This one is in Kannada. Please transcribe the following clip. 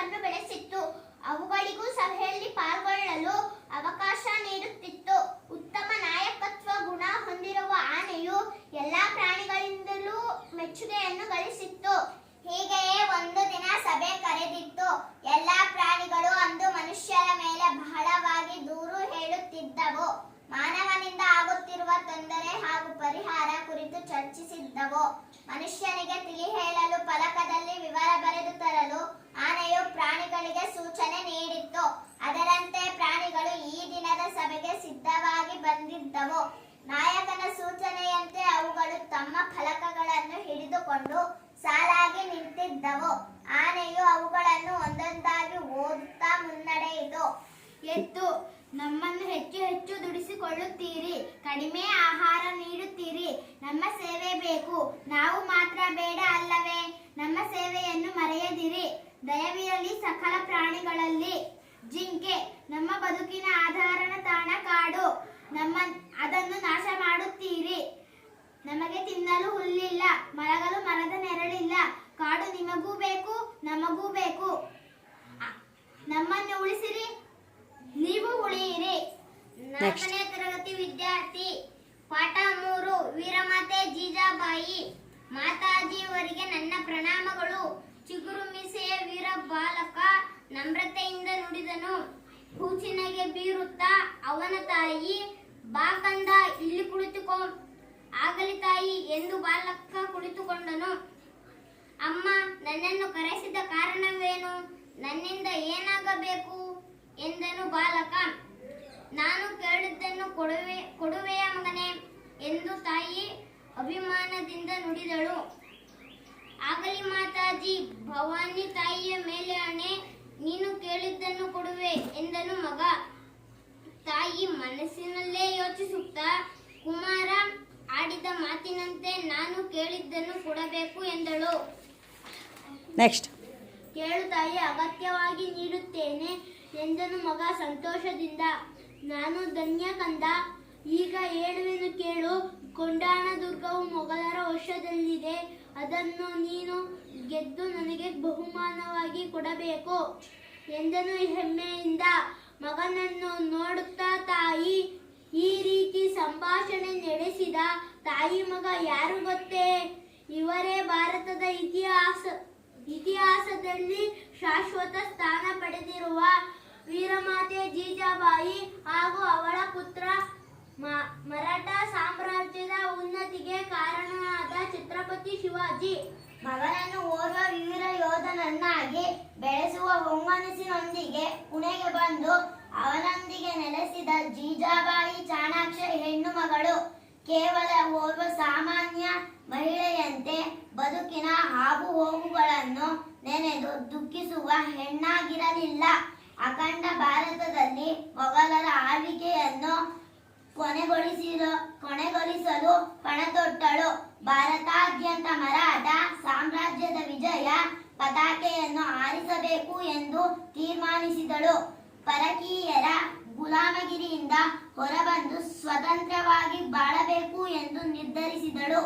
ಪ್ರಾಣಿಗಳನ್ನು ಬೆಳೆಸಿತ್ತು. ಅವುಗಳಿಗೂ ಸಭೆಯಲ್ಲಿ ಪಾಲ್ಗೊಳ್ಳಲು ಅವಕಾಶ ನೀಡುತ್ತಿತ್ತು. ಉತ್ತಮ ನಾಯಕತ್ವ ಗುಣ ಹೊಂದಿರುವ ಆನೆಯು ಎಲ್ಲಾ ಪ್ರಾಣಿಗಳಿಂದಲೂ ಮೆಚ್ಚುಗೆಯನ್ನು ಗಳಿಸಿತ್ತು. ಹೀಗೆಯೇ ಒಂದು ದಿನ ಸಭೆ ಕರೆದಿತ್ತು. ಎಲ್ಲಾ ಪ್ರಾಣಿಗಳು ಅಂದು ಮನುಷ್ಯರ ಮೇಲೆ ಬಹಳವಾಗಿ ದೂರು ಹೇಳುತ್ತಿದ್ದವು. ಮಾನವನಿಂದ ಆಗುತ್ತಿರುವ ತೊಂದರೆ ಹಾಗೂ ಪರಿಹಾರ ಕುರಿತು ಚರ್ಚಿಸಿದ್ದವು. ಮನುಷ್ಯನಿಗೆ ತಿಳಿ ಹೇಳಲು ಫಲಕದಲ್ಲಿ ವಿವರ ಬರೆದು ತರಲು ಆನೆಯು ಪ್ರಾಣಿಗಳಿಗೆ ಸೂಚನೆ ನೀಡಿತ್ತು. ಅದರಂತೆ ಪ್ರಾಣಿಗಳು ಈ ದಿನದ ಸಭೆಗೆ ಸಿದ್ಧವಾಗಿ ಬಂದಿದ್ದವು. ನಾಯಕನ ಸೂಚನೆಯಂತೆ ಅವುಗಳು ತಮ್ಮ ಫಲಕಗಳನ್ನು ಹಿಡಿದುಕೊಂಡು ಸಾಲಾಗಿ ನಿಂತಿದ್ದವು. ಆನೆಯು ಅವುಗಳನ್ನು ಒಂದೊಂದಾಗಿ ಓದುತ್ತಾ ಮುನ್ನಡೆಯಿತು. ಎತ್ತು, ನಮ್ಮನ್ನು ಹೆಚ್ಚು ಹೆಚ್ಚು ದುಡಿಸಿಕೊಳ್ಳುತ್ತೀರಿ, ಕಡಿಮೆ ಆಹಾರ ನೀಡುತ್ತೀರಿ, ನಮ್ಮ ಸೇವೆ ಬೇಕು, ನಾವು ಮಾತ್ರ ಬೇಡ ಅಲ್ಲವೇ? ನಮ್ಮ ಸೇವೆಯನ್ನು ಮರೆಯದಿರಿ. ದಯವಿರಲಿ ಸಕಲ ಪ್ರಾಣಿಗಳಲ್ಲಿ. ಜಿಂಕೆ, ನಮ್ಮ ಬದುಕಿನ ಆಧಾರ ತಾಣ ಕಾಡು, ಅದನ್ನು ನಾಶ ಮಾಡುತ್ತೀರಿ. ನಮಗೆ ತಿನ್ನಲು ಹುಲ್ಲಿಲ್ಲ, ಮರಗಳು ಮರದ ನೆರಳಿಲ್ಲ. ಕಾಡು ನಿಮಗೂ ಬೇಕು, ನಮಗೂ ಬೇಕು. ನಮ್ಮನ್ನು ಉಳಿಸಿರಿ, ನೀವು ಉಳಿಯಿರಿ. 4ನೇ ತರಗತಿ ವಿದ್ಯಾರ್ಥಿ. ಪಾಠ 3. ವೀರಮಾತೆ ಜೀಜಾಬಾಯಿ. ಮಾತಾಜಿಯವರಿಗೆ ನನ್ನ ಪ್ರಣಾಮಗಳು. ಚಿಗುರು ಮೀಸೆಯ ವೀರ ಬಾಲಕ ನಮ್ರತೆಯಿಂದ ನುಡಿದನು. ಹೂಚಿನಗೆ ಬೀರುತ್ತಾ ಅವನ ತಾಯಿ, ಬಾ ಕಂದ, ಇಲ್ಲಿ ಕುಳಿತುಕೋ. ಆಗಲಿ ತಾಯಿ ಎಂದು ಬಾಲಕ ಕುಳಿತುಕೊಂಡನು. ಅಮ್ಮ, ನನ್ನನ್ನು ಕರೆಸಿದ ಕಾರಣವೇನು? ನನ್ನಿಂದ ಏನಾಗಬೇಕು ಎಂದನು ಬಾಲಕ. ನಾನು ಕೇಳಿದ್ದನ್ನು ಕೊಡುವೆಯ ಮಗನೇ ಎಂದು ತಾಯಿ ಅಭಿಮಾನದಿಂದ ನುಡಿದಳು. ಆಗಲಿ ಮಾತಾಜಿ, ಭವಾನಿ ತಾಯಿಯ ಮೇಲೆ ಆಣೆ, ನೀನು ಕೇಳಿದ್ದನ್ನು ಕೊಡುವೆ ಎಂದನು ಮಗ. ತಾಯಿ ಮನಸ್ಸಿನಲ್ಲೇ ಯೋಚಿಸುತ್ತಾ, ಕುಮಾರ ಆಡಿದ ಮಾತಿನಂತೆ ನಾನು ಕೇಳಿದ್ದನ್ನು ಕೊಡಬೇಕು ಎಂದಳು. ನೆಕ್ಸ್ಟ್. ಕೇಳು ತಾಯಿ, ಅಗತ್ಯವಾಗಿ ನೀಡುತ್ತೇನೆ ಎಂದನು ಮಗ ಸಂತೋಷದಿಂದ. ನಾನು ಧನ್ಯ ಕಂದ, ಈಗ ಹೇಳುವೆನು ಕೇಳು. ಕೊಂಡಾಣ ದುರ್ಗವು ಮೊಘಲರ ವಶದಲ್ಲಿದೆ. ಅದನ್ನು ನೀನು ಗೆದ್ದು ನನಗೆ ಬಹುಮಾನವಾಗಿ ಕೊಡಬೇಕು ಎಂದನು ಹೆಮ್ಮೆಯಿಂದ. ಮಗನನ್ನು ನೋಡುತ್ತಾ ತಾಯಿ ಈ ರೀತಿ ಸಂಭಾಷಣೆ ನಡೆಸಿದ ತಾಯಿ ಮಗ ಯಾರು ಗೊತ್ತೇ? ಇವರೇ ಭಾರತದ ಇತಿಹಾಸದಲ್ಲಿ ಶಾಶ್ವತ ಸ್ಥಾನ ಪಡೆದಿರುವ ವೀರಮಾತೆ ಜೀಜಾಬಾಯಿ ಹಾಗೂ ಅವಳ ಪುತ್ರ ಮರಾಠ ಸಾಮ್ರಾಜ್ಯದ ಉನ್ನತಿಗೆ ಕಾರಣನಾದ ಛತ್ರಪತಿ ಶಿವಾಜಿ. ಮಗನನ್ನು ಓರ್ವ ವೀರ ಯೋಧನನ್ನಾಗಿ ಬೆಳೆಸುವ ಹೊಂಗನಸಿನೊಂದಿಗೆ ಪುಣೆಗೆ ಬಂದು ಅವನೊಂದಿಗೆ ನೆಲೆಸಿದ ಜೀಜಾಬಾಯಿ ಚಾಣಾಕ್ಷ ಹೆಣ್ಣು ಮಗಳು ಕೇವಲ ಓರ್ವ ಸಾಮಾನ್ಯ ಮಹಿಳೆಯಂತೆ ಬದುಕಿನ ಹಾಗು ಹೋಗುಗಳನ್ನು ನೆನೆದು ದುಃಖಿಸುವ ಹೆಣ್ಣಾಗಿರಲಿಲ್ಲ. ಅಖಂಡ ಭಾರತದಲ್ಲಿ ಮೊಘಲರ ಆಳ್ವಿಕೆಯನ್ನು ಕೊನೆಗೊಳಿಸಲು ಪಣತೊಟ್ಟಳು. ಭಾರತಾದ್ಯಂತ ಮರಾಠ ಸಾಮ್ರಾಜ್ಯದ ವಿಜಯ ಪತಾಕೆಯನ್ನು ಹಾರಿಸಬೇಕು ಎಂದು ತೀರ್ಮಾನಿಸಿದಳು. ಪರಕೀಯರ ಗುಲಾಮಗಿರಿಯಿಂದ ಹೊರಬಂದು ಸ್ವತಂತ್ರವಾಗಿ ಬಾಳಬೇಕು ಎಂದು ನಿರ್ಧರಿಸಿದಳು.